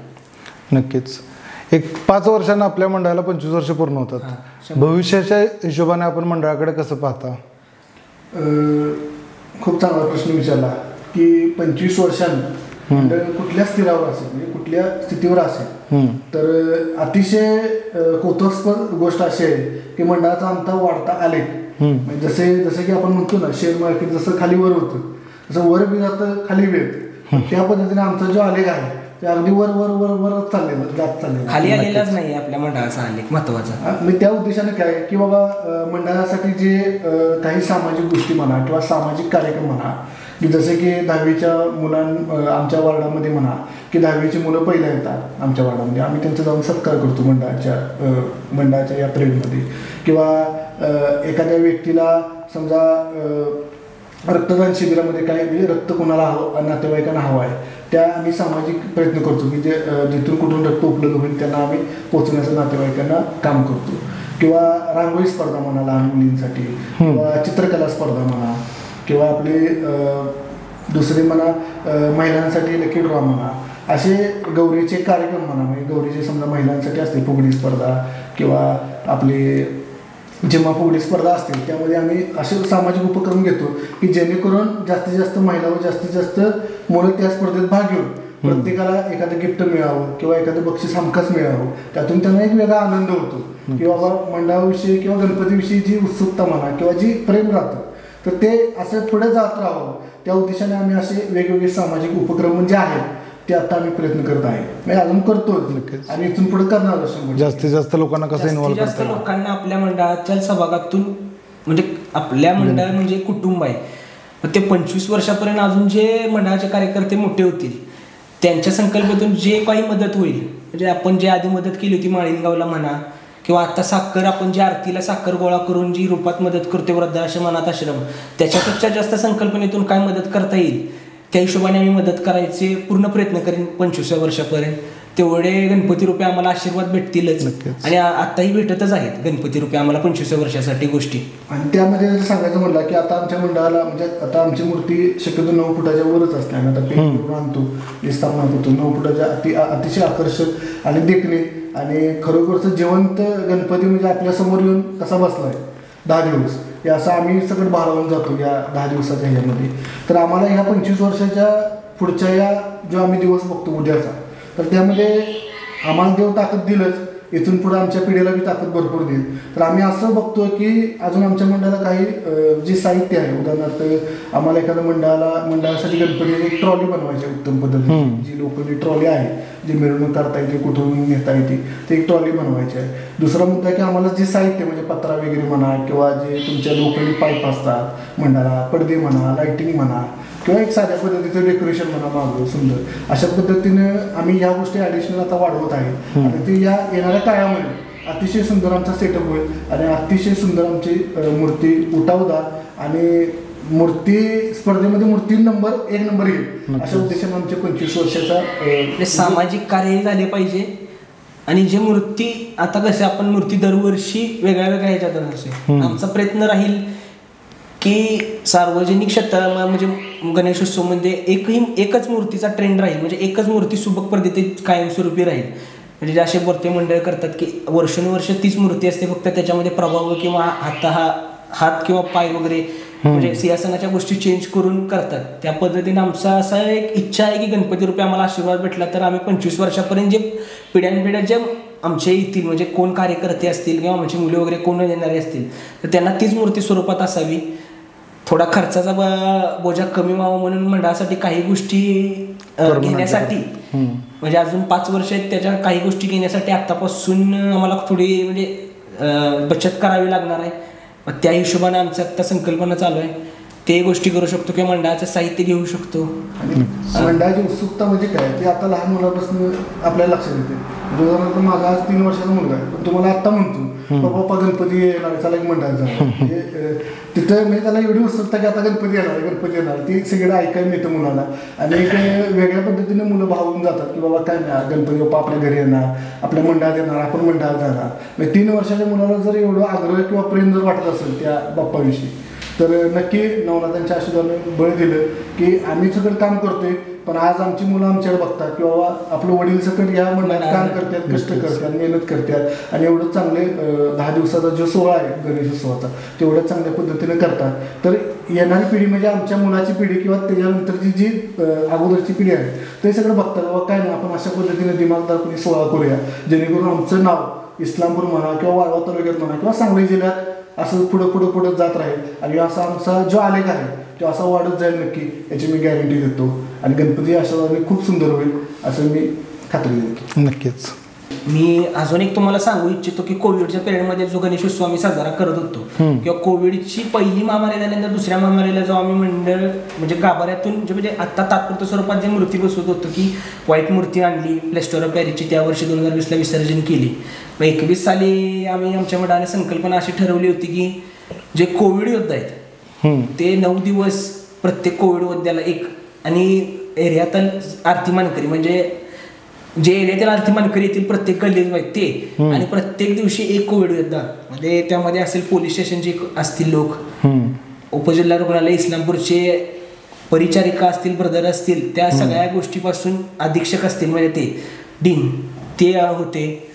नक्कीच. एक 5 वर्षांना आपल्या मंडळाला 25 वर्ष पूर्ण होतात. भविष्याच्या हिशोबाने आपण मंडळाकडे कसं पाहता? खूप चांगला प्रश्न विचारला की 25 वर्षांनी मंडळ कुठल्या स्तरावर असेल म्हणजे कुठल्या स्थितीवर असेल तर अतिशय कौतुकास्पद गोष्ट अशी आहे की मंडळाचा आमचा वाढता आलेख म्हणजे जसे की आपण म्हणतो ना शेअर मार्केट जसं खाली वर होतं तसं वर बी जातं खाली बी येतं. त्या पद्धतीने आमचा जो आलेख आहे ते अगदी वर वर वर वर चाललेलं खाली आलेलाच नाही आपल्या मंडळाचा आलेख महत्वाचा. मी त्या उद्देशाने काय की बाबा मंडळासाठी जे काही सामाजिक गोष्टी म्हणा किंवा सामाजिक कार्यक्रम म्हणा की जसे की 10वीच्या आमच्या वार्डामध्ये म्हणा की 10वीची मुलं पहिल्या येतात आमच्या वार्डामध्ये आम्ही त्यांचा जाऊन सत्कार करतो मंडळाच्या या पिरियडमध्ये. किंवा एखाद्या व्यक्तीला समजा रक्तदान शिबिरामध्ये काय म्हणजे रक्त कोणाला नातेवाईकांना हवं आहे त्या आम्ही सामाजिक प्रयत्न करतो की जिथून कुठून रक्त उपलब्ध होईल त्यांना आम्ही पोहोचण्याचं नातेवाईकांना काम करतो. किंवा रांगोळी स्पर्धा म्हणा लहान मुलींसाठी, किंवा चित्रकला स्पर्धा म्हणा, किंवा आपले दुसरे म्हणा महिलांसाठी लकी ड्रॉ म्हणा, असे गौरीचे कार्यक्रम म्हणा, म्हणजे गौरीचे समजा महिलांसाठी असते फुगडी स्पर्धा किंवा आपले जेव्हा फुगडी स्पर्धा असतील त्यामध्ये आम्ही असे सामाजिक उपक्रम घेतो की जेणेकरून जास्तीत जास्त महिला व जास्तीत जास्त मुलं त्या स्पर्धेत भाग घेऊन प्रत्येकाला एखादं गिफ्ट मिळावं किंवा एखादं बक्षीस हमखास मिळावं, त्यातून त्यांना एक वेगळा आनंद होतो की बाबा मंडळाविषयी किंवा गणपतीविषयी जी उत्सुकता म्हणा किंवा जी प्रेम राहतं तर ते असं पुढे जात राहावं, त्या उद्देशाने आम्ही असे वेगवेगळे सामाजिक उपक्रम जे आहेत ते आता आम्ही प्रयत्न करत आहे, म्हणजे अजून करतोच आणि इथून पुढे करणार. जास्तीत जास्त लोकांना कसं इन्व्हॉल्व जास्त लोकांना आपल्या मंडळाच्या सहभागातून, म्हणजे आपल्या मंडळ म्हणजे कुटुंब आहे, ते 25 वर्षापर्यंत अजून जे मंडळाचे कार्यकर्ते मोठे होतील त्यांच्या संकल्पनेतून जे काही मदत होईल, म्हणजे आपण जे आधी मदत केली होती माळीनगावला म्हणा, किंवा आता साखर आपण जी आरतीला साखर गोळा करून जी रूपात मदत करतो वृद्धाश्रम अनाथ आश्रम, त्याच्यापेक्षा जास्त संकल्पनेतून काय मदत करता येईल त्या हिशोबाने आम्ही मदत करायचे पूर्ण प्रयत्न करेन 25व्या वर्षापर्यंत. तेवढे गणपती रुपये आम्हाला आशीर्वाद भेटतीलच आणि आताही भेटतच आहेत गणपती रुपये आम्हाला 25व्या वर्षासाठी गोष्टी. आणि त्यामध्ये जर सांगायचं म्हटलं की आता आमच्या मंडळाला म्हणजे आता आमची मूर्ती शक्यतो 9 फुटाच्या वरच असते, आम्ही आता पेंट करून आणतो, स्थापना करतो 9 फुटाच्या अतिशय आकर्षक आणि देखणे आणि खरोखरचं जिवंत गणपती म्हणजे आपल्या समोर येऊन कसा बसलाय 10 दिवस हे असं आम्ही सगळं भारावून जातो या 10 दिवसाच्या ह्याच्यामध्ये. तर आम्हाला ह्या 25 वर्षाच्या पुढच्या या जो आम्ही दिवस बघतो उद्याचा, तर त्यामध्ये आम्हाला देव ताकद दिलंच, इथून पुढे आमच्या पिढीला बी ताकद भरपूर देईल. तर आम्ही असं बघतो की अजून आमच्या मंडळाला काही जे साहित्य आहे, उदाहरणार्थ आम्हाला एखाद्या मंडळासाठी गणपतीची एक ट्रॉली बनवायची उत्तम पद्धतीने, जी लोखंडी ट्रॉली आहे जी मिरवणूक करता येते कुठून नेता येते ते एक ट्रॉली बनवायची आहे. दुसरा मुद्दा की आम्हाला जे साहित्य म्हणजे पत्रा वगैरे म्हणा किंवा जे तुमच्या लोखंडी पाईप असतात मंडळाला, पडदे म्हणा, लाईटिंग म्हणा किंवा एक साध्या पद्धतीचं डेकोरेशन म्हणा मागं सुंदर, अशा पद्धतीनं आम्ही ह्या गोष्टी ॲडिशनल आता वाढवत आहे आणि ते या येणाऱ्या काळामध्ये अतिशय सुंदर आमचा सेटअप होईल आणि अतिशय सुंदर आमची मूर्ती उठावदार आणि मूर्ती स्पर्धेमध्ये मूर्ती नंबर 1 नंबर येईल अशा उद्देशाने आमच्या 25 वर्षाचा सामाजिक कार्य झाले पाहिजे. आणि जे मूर्ती आता कसे आपण मूर्ती दरवर्षी वेगळ्या वेगळ्या ह्याच्यात असते, आमचा प्रयत्न राहील की सार्वजनिक क्षेत्रामध्ये म्हणजे गणेशोत्सवमध्ये एकच मूर्तीचा ट्रेंड राहील, म्हणजे एकच मूर्ती सुबक पद्धतीत कायमस्वरूपी राहील. म्हणजे जे असे मूर्ती मंडळ करतात की वर्षानुवर्ष तीच मूर्ती असते, फक्त त्याच्यामध्ये प्रभाव किंवा हात किंवा पाय वगैरे म्हणजे सिंहासनाच्या गोष्टी चेंज करून करतात. त्या पद्धतीने आमचा असा एक इच्छा आहे की गणपती रूपी आम्हाला आशीर्वाद भेटला तर आम्ही 25 वर्षापर्यंत जे पिढ्यानपिढ्या जे आमचे येतील म्हणजे कोण कार्यकर्ते असतील किंवा आमची मुले वगैरे कोण येणारे असतील तर त्यांना तीच मूर्ती स्वरूपात असावी. थोडा खर्चाचा बोजा कमी व्हावा म्हणून मंडळासाठी काही गोष्टी घेण्यासाठी म्हणजे अजून 5 वर्ष आहेत त्याच्या काही गोष्टी घेण्यासाठी आत्तापासून आम्हाला थोडी म्हणजे बचत करावी लागणार आहे. त्या हिशोबाने आमचं आत्ता संकल्पना चालू आहे, ते गोष्टी करू शकतो किंवा मंडळाचं साहित्य घेऊ शकतो. आणि मंडळाची उत्सुकता म्हणजे काय ते आता लहान मुलापासून आपल्याला लक्षात येते. उदाहरणार्थ माझा आज 3 वर्षाचा मुलगा आहे, पण तुम्हाला आत्ता म्हणतो बाबा गणपती येणार, चला एक मंडळाचा तिथं म्हणजे त्याला एवढी उत्सुकता की आता गणपती येणार ती सगळं ऐकायला मिळतं मुलाला. आणि एक वेगळ्या पद्धतीने मुलं भावून जातात की बाबा काय नाही गणपती बाप्पा आपल्या घरी येणार, आपल्या मंडळात येणार, आपण मंडळात जाणार. म्हणजे 3 वर्षाच्या मुलाला जर एवढं आग्रह किंवा प्रेम जर वाटत असेल त्या बाप्पाविषयी तर नक्की नवनाथांच्या आशीर्वादाने बळ दिलं की आम्ही सगळं काम करतोय, पण आज आमची मुलं आमच्याकडे बघतात की बाबा आपलं वडील सकट या मंडळात काम करतात, कष्ट करतात, मेहनत करतात आणि एवढं चांगले 10 दिवसाचा जो सोहळा आहे गणेशोत्सवाचा तेवढ्या चांगल्या पद्धतीने करतात. तर येणारी पिढी म्हणजे आमच्या मुलाची पिढी किंवा त्याच्यानंतरची जी अगोदरची पिढी आहे ते सगळं बघतात बाबा काय नाही आपण अशा पद्धतीने दिमागदारपणे सोहळा करूया जेणेकरून आमचं नाव इस्लामपूर म्हणा किंवा वाळवा तालुक्यात म्हणा किंवा सांगली जिल्ह्यात असं पुढं जात राहील आणि असा आमचा जो आलेख आहे तो असा वाढत जाईल नक्की, याची मी गॅरंटी देतो. आणि गणपती आशीर्वादाने खूप सुंदर होईल असं मी खात्री देतो. नक्कीच. मी अजून एक तुम्हाला सांगू इच्छितो की कोविडच्या पिरियडमध्ये जो गणेशोत्सव आम्ही साजरा करत होतो किंवा कोविडची पहिली महामारी झाल्यानंतर दुसऱ्या महामारीला जो आम्ही मंडळ म्हणजे गाभाऱ्यातून म्हणजे आता तात्पुरत्या स्वरूपात जे मूर्ती बसवत होतो की व्हाईट मूर्ती आणली प्लॅस्टर ऑफ पॅरिसची, त्या वर्षी 2020ला विसर्जन केली. मग 21 साली आम्ही आमच्या मंडळाने संकल्पना अशी ठरवली होती की जे कोविड योद्धा आहेत ते 9 दिवस प्रत्येक कोविड योद्ध्याला एक आणि एरियातल आरती मानकरी म्हणजे जे एरियातील आरती मानकरी येतील प्रत्येक गल्लीत आहेत ते, आणि प्रत्येक दिवशी एक कोविड योद्धा म्हणजे त्यामध्ये असेल पोलीस स्टेशनचे असतील लोक, उपजिल्हा रुग्णालय इस्लामपूरचे परिचारिका असतील, ब्रदर असतील, त्या सगळ्या गोष्टीपासून अधीक्षक असतील म्हणजे ते डीन ते होते,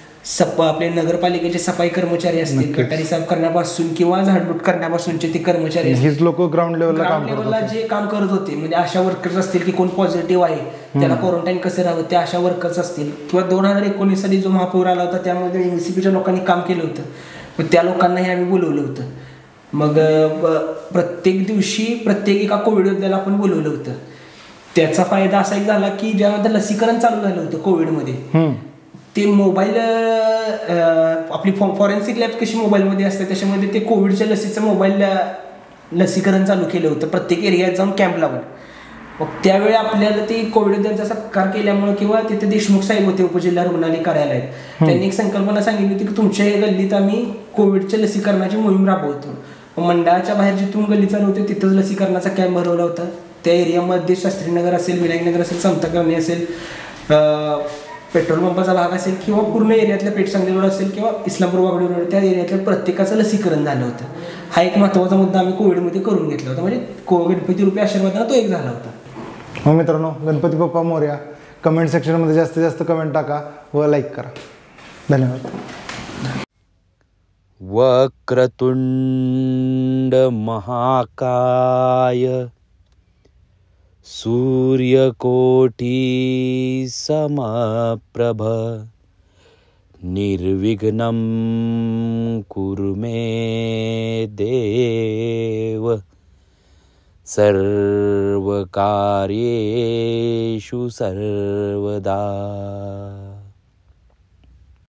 आपले नगरपालिकेचे सफाई कर्मचारी असतील, गटारी साफ करण्यापासून किंवा झाडझूड करण्यापासूनचे ते कर्मचारी हेच लोक ग्राउंड लेवलला जे काम करत होते. म्हणजे अशा वर्कर्स असतील की कोण पॉझिटिव्ह आहे त्याला क्वारंटाईन कसं राहावं त्या अशा वर्कर्स असतील, किंवा 2019 साली जो महापूर आला होता त्यामध्ये एमसीपीच्या लोकांनी काम केलं होतं, मग त्या लोकांनाही आम्ही बोलवलं होतं. मग प्रत्येक दिवशी प्रत्येक एका कोविड योद्ध्याला आपण बोलवलं होतं. त्याचा फायदा असा एक झाला की ज्यामध्ये लसीकरण चालू झालं होतं कोविडमध्ये, ते मोबाईल आपली फॉरेन्सिक लॅब कशी मोबाईलमध्ये असते त्याच्यामध्ये ते कोविडच्या लसीचं मोबाईल लसीकरण चालू केलं होतं प्रत्येक एरियात जाऊन कॅम्प लावून. मग त्यावेळी आपल्याला ते कोविड त्यांचा सत्कार केल्यामुळे, किंवा तिथे देशमुख साहेब होते उपजिल्हा रुग्णालय कार्यालयात, त्यांनी एक संकल्पना सांगितली होती की तुमच्या गल्लीत आम्ही कोविडच्या लसीकरणाची मोहीम राबवतो. मंडळाच्या बाहेर जिथून गल्ली चालू होते तिथंच लसीकरणाचा कॅम्प भरवला होता. त्या एरियामध्ये शास्त्रीनगर असेल, विनायकनगर असेल, समता कॉलनी असेल, पेट्रोल पंपाचा भाग असेल, किंवा पूर्ण एरियातल्या पेठ सांगली रोड असेल, किंवा इस्लामपूर वागडी रोड, त्या एरियातल्या प्रत्येकाचं लसीकरण झालं होतं. हा एक महत्त्वाचा मुद्दा आम्ही कोविडमध्ये करून घेतला होता. म्हणजे गणपती रुपये आशीर्वादानं तो एक झाला होता. हो मित्रांनो, गणपती बाप्पा मोरया. कमेंट सेक्शनमध्ये जास्तीत जास्त कमेंट टाका व लाईक करा. धन्यवाद. वक्रतुंड महाकाय सूर्यकोटी समप्रभ निर्विघ्नं कुरु मे देव सर्वकार्येषु सर्वदा.